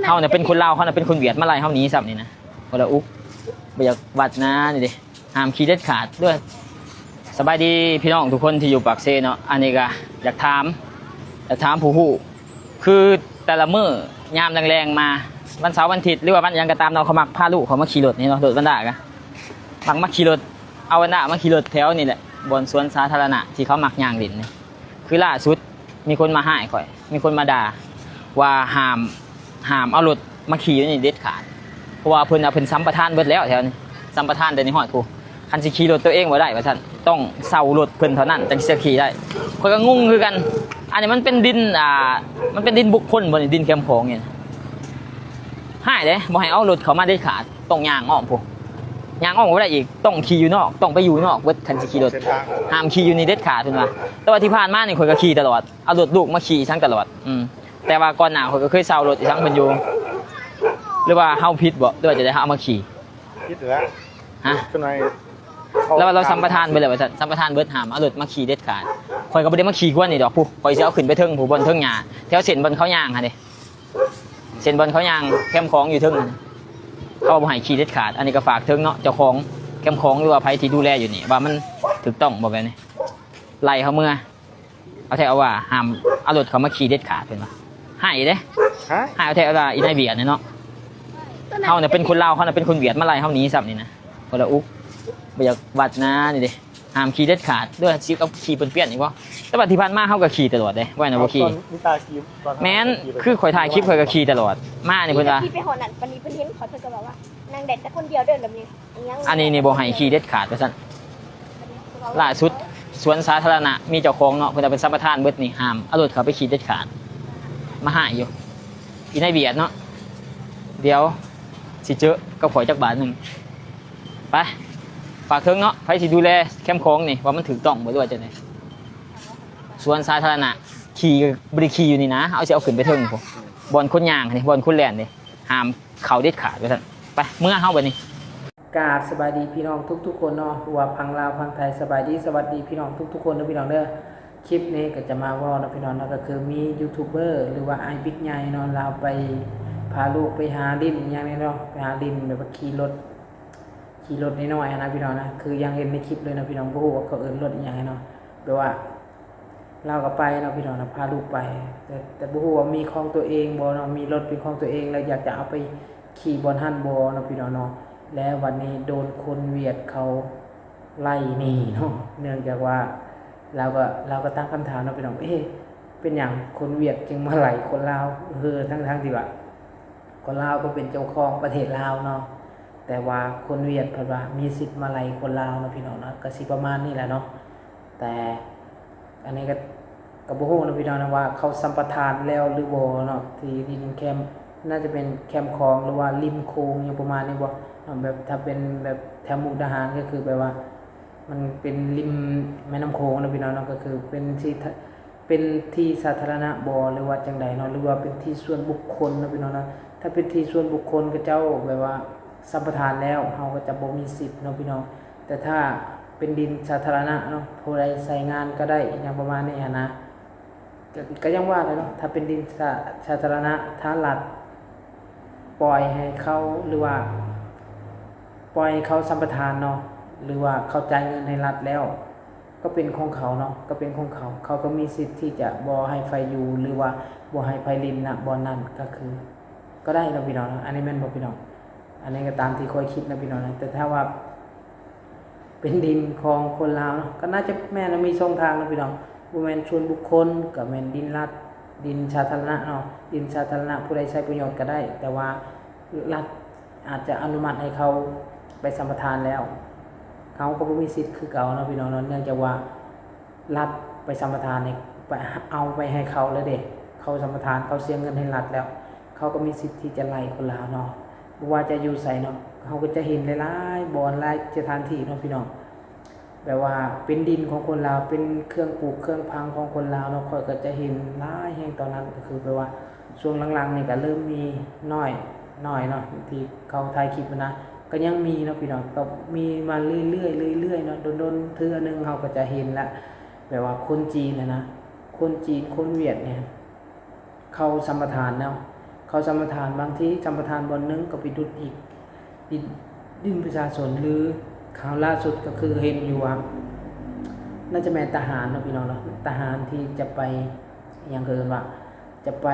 เขาเนี่ยเป็นคนลาวเขาเนี่ยเป็นคนเวียดมาไล่เขาหนีซับนี่นะคนละอุกบ่อยากวัดนะนี่ดิห้ามขี่เด็ดขาดด้วยสบายดีพี่น้องทุกคนที่อยู่ปากเซเนาะอันนี้ก็อยากถามผู้คือแต่ละมื้อยามแรงๆมาวันเสาร์วันอาทิตย์หรือว่าวันยังก็ตามเราเขามักพาลูกเขามาขี่รถนี่เนาะรถบรรดากะมักขี่รถเอาบรรดามาขี่รถแถวนี่แหละบนสวนสาธารณะที่เขามักย่างดินนี่คือล่าสุดมีคนมาห้ข่อยมีคนมาด่าว่าห้ามเอารถมาขี่นี่เด็ดขาดเพราะว่าเพิ่นซ้ำประทานเบิดแล้วแถวนี้ซ้ำประทานแต่ในหอดกูคันสิขี่รถตัวเองบ่ได้ว่าซั่นต้องเซารถเพิ่นเท่านั้นจังสิขี่ได้ข่อยก็งงคือกันอันนี้มันเป็นดินมันเป็นดินบุคคลบ่นี่ดินแคมป์ของนี่ให้เด้บ่ให้เอารถเข้ามาเด็ดขาดต้องย่างอ้อมพุย่างอ้อมบ่ได้อีกต้องขี่อยู่นอกต้องไปอยู่นอกเบิดคันสิขี่รถห้ามขี่อยู่ในเด็ดขาดเพิ่นว่าแต่ว่าที่ผ่านมานี่ข่อยก็ขี่ตลอดเอารถลูกมาขี่ทั้งตลอดแต่ว่าก่อนหน้าข่อยก็เคยเซารถอีกทั้งเพิ่นอยู่หรือว่าเฮาผิดบ่หรือว่าจะได้เอามาขี่ผิดแล้วฮะข้างในแล้วเราสัมปทานไปเลยว่าสัมปทานเบิดหามเอารถมาขี่เด็ดขาดข่อยก็บ่ได้มาขี่กวนนี่ดอกผู้ข่อยสิเอาขึ้นไปเทิงผู้บนเทิงหญ้าแถวเส้นบนเขาย่างหั่นเด้เส้นบนเขาย่างแคมป์ของอยู่เทิงนั่นเขาบ่ให้ขี่เด็ดขาดอันนี้ก็ฝากเทิงเนาะเจ้าของแคมป์ของหรือว่าไผที่ดูแลอยู่นี่ว่ามันถูกต้องบ่แบบนี้ไล่เขาเมื่อเอาแท้เอาว่าห้ามเอารถเขามาขี่เด็ดขาดเพิ่นว่าให้เด้ให้เอาแท้เอาว่าอีนายเวียดเนาะเฮาเนี่ยเป็นคนลาวเขาเนี่ยเป็นคนเวียดมาไล่เฮาหนีซับนี่นะคนละอุกบ่อยากวัดนะนี่ดิห้ามขี่เด็ดขาดด้วยสิเอาขี่เปลี่ยนอีกบ่แต่ว่าที่ผ่านมาเฮาก็ขี่ตลอดเด้ว่าน่ะบ่ขี่แม่นคือข่อยถ่ายคลิปข่อยก็ขี่ตลอดมานี่เพิ่นว่าขี่ไปหอนั่นปานนี้เพิ่นเห็นเขาเพิ่นก็บอกว่านางแดดแต่คนเดียวเดินแบบนี้อันนี้นี่บ่ให้ขี่เด็ดขาดว่าซั่นล่าสุดสวนสาธารณะมีเจ้าของเนาะเพิ่นเอาเป็นสัมปทานเบิดนี่ห้ามเอารถเขาไปขี่เด็ดขาดมาหาอยู่อีนายเวียดเนาะเดี๋ยวสิเจอกับข่อยจักบาทนึงไปฝากเถิงเนาะไผสิดูแลแคมป์ของนี่ว่ามันถูกต้องบ่ด้วยจังได๋สวนสาธารณะขี่บ่ได้ขี่อยู่นี่นะเอาสิเอาขึ้นไปเทิงพุ่นบ่อนคนย่างนี่บ่อนคนแล่นนี่ห้ามเข้าเด็ดขาดว่าซั่นไปเมื่อเฮาบัดนี้กราบสบายดีพี่น้องทุกๆคนเนาะว่าพังลาวพังไทยสบายดีสวัสดีพี่น้องทุกๆคนนะพี่น้องเด้อคลิปนี้ก็จะมาว่านะพี่น้องเนาะก็คือมียูทูบเบอร์หรือว่าไอ้บิ๊กใหญ่เนาะเราไปพาลูกไปหาดินอย่างนี้เนาะไปหาดินแบบว่าขี่รถน้อยๆนะพี่น้องนะคือยังเห็นในคลิปเลยนะพี่น้องบ่ฮู้ว่าเขาเอิ้นรถอีหยังเนาะแปลว่าเราก็ไปเนาะพี่น้องนะพาลูกไปแต่บ่ฮู้ว่ามีของตัวเองบ่เนาะมีรถเป็นของตัวเองแล้วอยากจะเอาไปขี่บนหันบ่เนาะพี่น้องเนาะแล้ววันนี้โดนคนเวียดเขาไล่หนีเนาะเนื่องจากว่าเราก็ตั้งคำถามเนาะพี่น้องเป็นอย่างคนเวียดจึงมาไล่คนลาวทั้งที่ว่าคนลาวก็เป็นเจ้าของประเทศลาวเนาะแต่ว่าคนเวียดเพิ่นว่ามีสิทธิ์มาไล่คนลาวเนาะพี่น้องเนาะก็สิประมาณนี้แหละเนาะแต่อันนี้ก็บ่ฮู้เนาะพี่น้องนะว่าเขาสัมปทานแล้วหรือบ่เนาะที่ดินแคมป์น่าจะเป็นแคมป์คลองหรือว่าริมโขงอย่างประมาณนี้บ่แบบถ้าเป็นแบบแถวมุกดาหารก็คือแบบว่ามันเป็นริมแม่น้ำโขงนะพี่น้องเนาะก็คือเป็นที่สาธารณะบ่หรือว่าจังใดเนาะหรือว่าเป็นที่ส่วนบุคคลนะพี่น้องนะถ้าเป็นที่ส่วนบุคคลก็เจ้าแบบว่าสัมปทานแล้วเฮาก็จะบ่มีสิทธิ์เนาะพี่น้องแต่ถ้าเป็นดินสาธารณะเนาะผู้ใดใช้งานก็ได้อย่างประมาณนี้นะก็ยังว่าเลยเนาะถ้าเป็นดินสาธารณะถ้ารัฐปล่อยให้เขาหรือว่าปล่อยเขาสัมปทานเนาะหรือว่าเขาจ่ายเงินให้รัฐแล้วก็เป็นของเขาเนาะก็เป็นของเขาเขาก็มีสิทธิ์ที่จะบ่ให้ไฟอยู่หรือว่าบ่ให้ไฟลินนะบ่นั่นก็คือก็ได้นะพี่น้องนะอันนี้แม่นบ่พี่น้องอันนี้ก็ตามที่ค่อยคิดนะพี่น้องนะแต่ถ้าว่าเป็นดินของคนลาวเนาะก็น่าจะแม่นมีช่องทางนะพี่น้องบ่แม่นชวนบุคคลก็แม่นดินรัฐดินสาธารณะเนาะดินสาธารณะผู้ใดใช้ประโยชน์ก็ได้แต่ว่ารัฐอาจจะอนุมัติให้เขาไปสัมปทานแล้วเขาก็บ่มีสิทธิ์คือเก่าเนาะพี่น้องเนื่องจากว่ารัฐไปสัมปทานเนี่ยไปเอาไปให้เขาแล้วเด้เขาสัมปทานเขาเสียเงินให้รัฐแล้วเขาก็มีสิทธิ์ที่จะไล่คนลาวเนาะบ่ว่าจะอยู่ไสเนาะเขาก็จะเห็นหลายๆบ่อนหลายสถานที่เนาะพี่น้องแบบว่าเป็นดินของคนลาวเป็นเครื่องปลูกเครื่องพังของคนลาวเนาะค่อยก็จะเห็นหลายแห่งตอนนั้นก็คือแปลว่าช่วงหลังๆนี่ก็เริ่มมีน้อยเนาะที่เขาถ่ายคลิปนะก็ยังมีเนาะพี่น้องก็มีมาเรื่อยๆเนาะโดนๆเทื่อนึงเราก็จะเห็นแล้วแบบว่าคนจีนนะคนจีนคนเวียดเนี่ยเขาสัมปทานเนาะ เขาสัมปทานบางทีสัมปทานบนนึงก็ไปดุดอีกดินดินประชาชนหรือข่าวล่าสุดก็คือเห็นอยู่ว่าน่าจะแม่นทหารเนาะพี่น้องเนาะทหารที่จะไปอย่างเกินว่าจะไป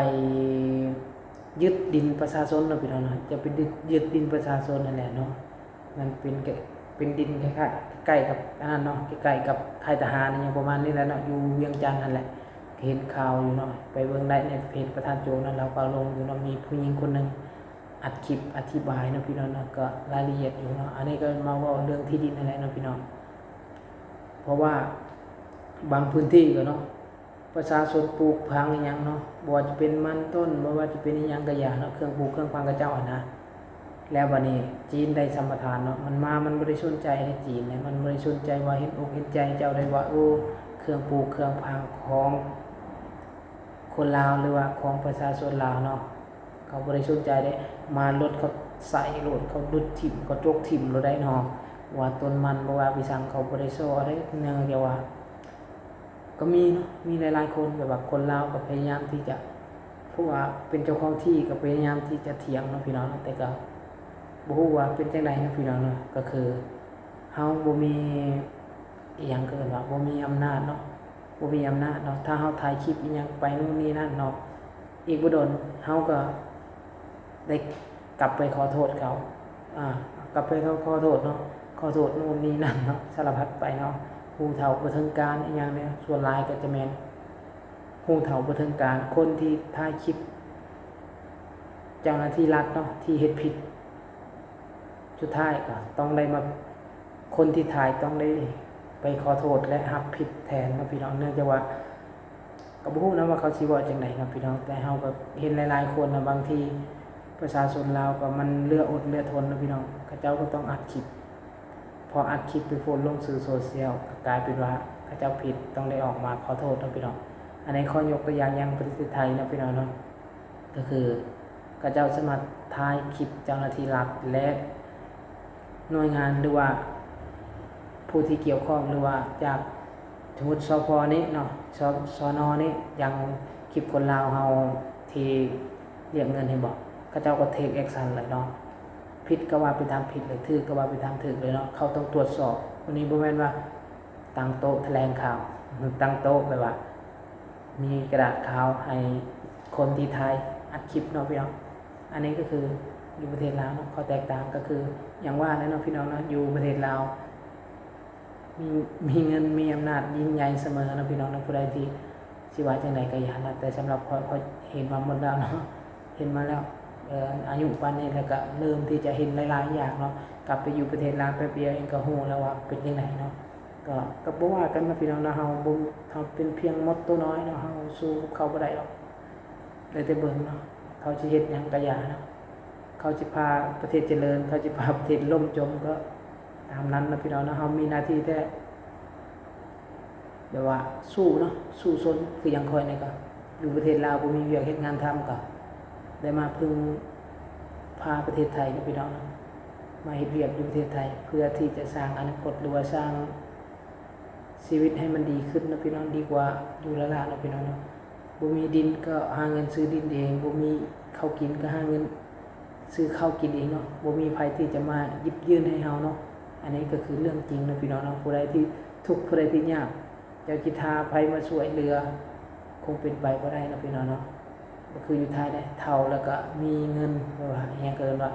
ยึดดินประชาชนเนาะพี่น้องเนาะจะไปยึดดินประชาชนนั่นแหละเนาะมันเป็นดินคล้ายๆใกล้กับอันนั้นเนาะใกล้กับค่ายทหารอย่างประมาณนี้แหละเนาะอยู่เวียงจันทน์นั่นแหละเห็นข่าวอยู่เนาะไปเบิ่งได้ในเพจประธานโจนั่นเราก็ลงอยู่เนาะมีผู้หญิงคนนึงอัดคลิปอธิบายเนาะพี่น้องเนาะก็รายละเอียดอยู่เนาะอันนี้ก็มาว่าเรื่องที่ดินนั่นแหละเนาะพี่น้องเพราะว่าบางพื้นที่ก็เนาะประชาชนปลูกพังอหยังเนาะบ่ว่าจะเป็นมันต้นบ่ว่าจะเป็นอหยังก็อย่างเนาะเครื่องปลูกเครื่องพังกระเจ้าอ่ะนะแล้วบัดนี้จีนได้สัมปทานเนาะมันบ่ได้สนใจในจีนเนี่ยมันบ่ได้สนใจว่าเห็นอกเห็นใจเจ้าได้ว่าโอ้เครื่องปลูกเครื่องพังของคนลาวหรือว่าของประชาชนลาวเนาะเขาบ่ได้สนใจได้มารถเขาใส่รถเขาดุดถิ่มเขาจกถิ่มรถได้เนาะว่าต้นมันบ่ว่าวิสังเขาบ่ได้ซ้อได้เนื่องจากว่าก็มีเนาะมีหลายๆคนแบบว่าคนลาวก็พยายามที่จะผู้ว่าเป็นเจ้าของที่ก็พยายามที่จะเถียงเนาะพี่น้องแต่ก็บ่ฮู้ว่าเป็นจังได๋เนาะพี่น้องเนาะก็คือเฮาบ่มีอีหยังเกินว่าบ่มีอำนาจเนาะบ่มีอำนาจเนาะถ้าเฮาถ่ายคลิปอีหยังไปนู่นนี่นั่นเนาะอีกบ่โดนเฮาก็ได้กลับไปขอโทษเขากลับไปขอโทษเนาะขอโทษนู่นนี่นั่นเนาะสารพัดไปเนาะผู้เฒ่าบ่ถึงการอีหยังเนี่ยส่วนหลายก็จะแม่นผู้เฒ่าบ่ถึงการคนที่ถ่ายคลิปเจ้าหน้าที่รัฐเนาะที่เฮ็ดผิดสุดท้ายก็ต้องได้มาคนที่ถ่ายต้องได้ไปขอโทษและรับผิดแทนเนาะพี่น้องเนื่องจากว่าก็บ่ฮู้นะว่าเขาสิเว้าจังได๋เนาะพี่น้องแต่เฮาก็เห็นหลายๆคนนะบางทีประชาชนลาวก็มันเหลืออดเหลือทนเนาะพี่น้องเขาเจ้าก็ต้องอัดคลิปพออัดคลิปไปโพสต์ลงสื่อโซเชียลก็กลายเป็นว่าเขาเจ้าผิดต้องได้ออกมาขอโทษเนาะพี่น้องอันนี้ขอยกตัวอย่างประเทศไทยเนาะพี่น้องเนาะก็คือเขาเจ้าสามารถถ่ายคลิปเจ้าหน้าที่รัฐและหน่วยงานหรือว่าผู้ที่เกี่ยวข้องหรือว่าจากสมมุติสพนี้เนาะสนนี้อย่างคลิปคนลาวเฮาที่เรียกเงินให้บอกเขาเจ้าก็เทคแอคชั่นเลยเนาะผิดก็ว่าไปตามผิดเลยถูกก็ว่าไปตามถูกเลยเนาะเขาต้องตรวจสอบวันนี้บ่แม่นว่าตั้งโต๊ะแถลงข่าวหรือตั้งโต๊ะแบบว่ามีกระดาษขาวให้คนที่ถ่ายอัดคลิปเนาะพี่น้องอันนี้ก็คืออยู่ประเทศลาวเนาะข้อแตกต่างก็คืออย่างว่าเนาะพี่น้องเนาะอยู่ประเทศลาวมีเงินมีอำนาจยิ่งใหญ่เสมอนะพี่น้องนะผู้ใดที่สิว่าจังไดก็อย่านะแต่สำหรับข้อยเห็นมาหมดแล้วเนาะเห็นมาแล้วอายุปานนี้แล้วก็เริ่มที่จะเห็นหลายๆอย่างเนาะกลับไปอยู่ประเทศลาวแป๊บเดียวเองก็ฮู้แล้วว่าเป็นจังไดเนาะก็บ่ว่ากันนะพี่น้องนะเฮาเป็นเพียงมดตัวน้อยเนาะเฮาสู้เขาบ่ได้หรอกได้แต่เบิ่งเนาะเขาสิเฮ็ดหยังก็อย่าเนาะเขาสิพาประเทศเจริญเขาสิพาประเทศล่มจมก็ตามนั้นนะพี่น้องนะเฮามีหน้าที่แค่แบบว่าสู้เนาะสู้ซนคืออย่างค่อยนี่ก็อยู่ประเทศลาวบ่มีเวียกเฮ็ดงานทำก็ได้มาพึ่งพาประเทศไทยนะพี่น้องนะมาเฮ็ดเวียกอยู่ประเทศไทยเพื่อที่จะสร้างอนาคตหรือว่าสร้างชีวิตให้มันดีขึ้นนะพี่น้องดีกว่าอยู่ละละนะพี่น้องเนาะบ่มีดินก็หาเงินซื้อดินเองบ่มีข้าวกินก็หาเงินซื้อข้าวกินเองเนาะบ่มีไผที่จะมาหยิบยื่นให้เฮาเนาะอันนี้ก็คือเรื่องจริงนะพี่น้องเนาะผู้ใดที่ทุกข์ผู้ใดที่ยากเจ้าคิดหาไผมาช่วยเหลือคงเป็นไปบ่ได้นะพี่น้องเนาะก็คืออยู่ไทยได้เฒ่าแล้วก็มีเงินว่าอหยังเกินว่า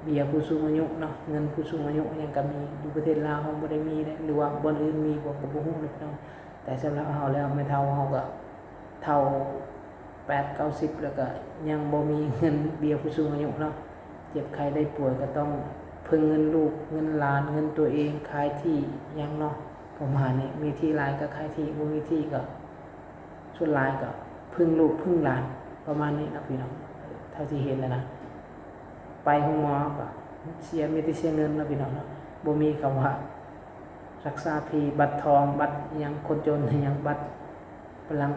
เบี้ยผู้สูงอายุเนาะเงินผู้สูงอายุยังก็มีอยู่ประเทศลาวเฮาบ่ได้มีเด้หรือว่าบ่อนอื่นมีบ่ก็บ่ฮู้นะพี่น้องแต่สำหรับเฮาแล้วไม่เฒ่าเฮาก็เฒ่า80-90แล้วก็ยังบ่มีเงินเบี้ยผู้สูงอายุเนาะเจ็บไข้ได้ป่วยก็ต้องพึ่งเงินลูกเงินหลานเงินตัวเองขายที่ยังเนาะประมาณนี้มีที่หลายก็ขายที่บ่มีที่ก็ส่วนหลายก็พึ่งลูกพึ่งหลานประมาณนี้นะพี่น้องเท่าที่เห็นนะไปห้องหมอก็มีแต่เสียเงินนะพี่น้องเนาะบ่มีคำว่ารักษาฟรีบัตรทองบัตรยังคนจนยังบัตรพลัง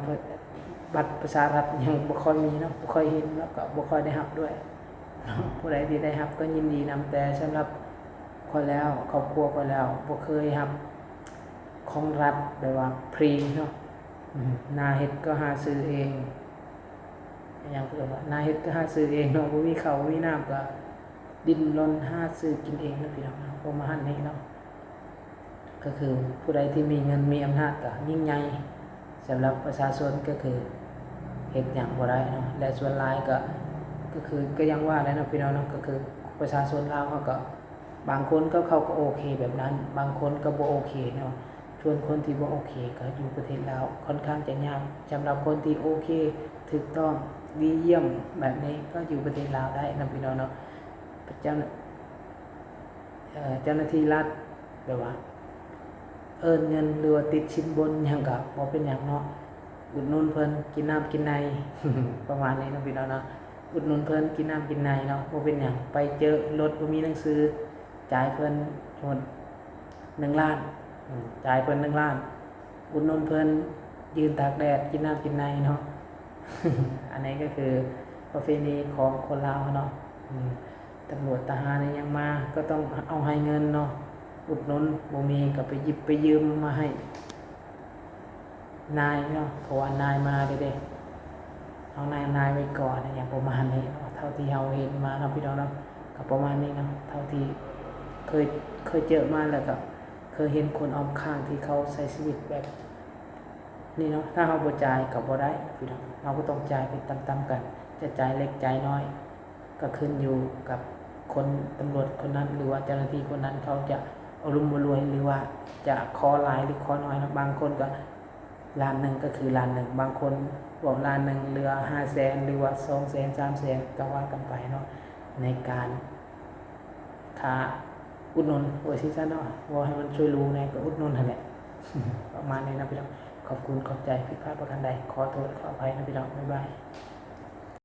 บัตรประชารัฐยังบ่ค่อยมีเนาะบ่ค่อยเห็นแล้วก็บ่ค่อยได้รับด้วยผู้ใดที่ได้รับก็ยินดีนำแต่สำหรับข้อยแล้วครอบครัวข้อยแล้วบ่เคยรับของรัฐแบบว่าฟรีเนาะนาเฮ็ดก็หาซื้อเอง อย่างเพื่อนว่านาเฮ็ดก็หาซื้อเองเนาะบ่มีข้าวบ่มีน้ำก็ดิ้นรนหาซื้อกินเองนะพี่น้องเนาะประมาณนี้เนาะก็คือผู้ใดที่มีเงินมีอำนาจก็ยิ่งใหญ่สำหรับประชาชนก็คือเฮ็ดหยังบ่ได้เนาะและส่วนหลายก็คือก็ยังว่าแล้วเนาะพี่น้องเนาะก็คือประชาชนลาวเขาก็บางคนก็เขาก็โอเคแบบนั้นบางคนก็บ่โอเคเนาะส่วนคนที่บ่โอเคก็อยู่ประเทศลาวค่อนข้างจะยากสำหรับคนที่โอเคถูกต้องดีเยี่ยมแบบนี้ก็อยู่ประเทศลาวได้นะพี่น้องเนาะเจ้าหน้าที่รัฐแบบว่าเอิ้นเงินหรือว่าติดสินบนหยังก็บ่เป็นหยังเนาะอุดหนุนเพิ่นกินน้ำกินใน ประมาณนี้นะพี่น้องเนาะอุดหนุนเพิ่นกินน้ำกินในเนาะบ่เป็นหยังไปเจอรถบ่มีหนังสือจ่ายเพิ่นโหด1 ล้านจ่ายเพิ่น1 ล้านอุดหนุนเพิ่นยืนตากแดดกินน้ำกินในเนาะ อันนี้ก็คือประเพณีของคนลาวเนาะตำรวจทหารนี่ยังมาก็ต้องเอาให้เงินเนาะอุดหนุนบ่มีก็ไปหยิบไปยืมมาให้นายเนาะเพราะว่านายมาเด้เอานายไว้ก่อนอย่างประมาณนี้เนาะเท่าที่เราเห็นมาเนาะพี่น้องเนาะก็ประมาณนี้เนาะเท่าที่เคยเจอมาแล้วก็เคยเห็นคนเอาข้างที่เขาใช้ชีวิตแบบนี่เนาะถ้าเราบ่จ่ายก็บ่ได้พี่น้องเราก็ต้องจ่ายไปตามๆกันจะจ่ายเล็กจ่ายน้อยก็ขึ้นอยู่กับคนตำรวจคนนั้นหรือว่าเจ้าหน้าที่คนนั้นเขาจะเอารุมรวยหรือว่าจะขอหลายหรือขอน้อยนะบางคนก็ล้านหนึ่งก็คือล้านหนึ่งบางคนบอกล้านหนึ่งเหลือ500,000หรือว่า200,000 300,000ก็ว่ากันไปเนาะในการค่าอุดหนุนโอ้ยซิซะเนาะว่าให้มันช่วยรู้ในก็อุดหนุนนั่นแหละ ประมาณนี้นะพี่น้องขอบคุณขอบใจผิดพลาดประการใดขอโทษขออภัยนะพี่น้องบ๊ายบาย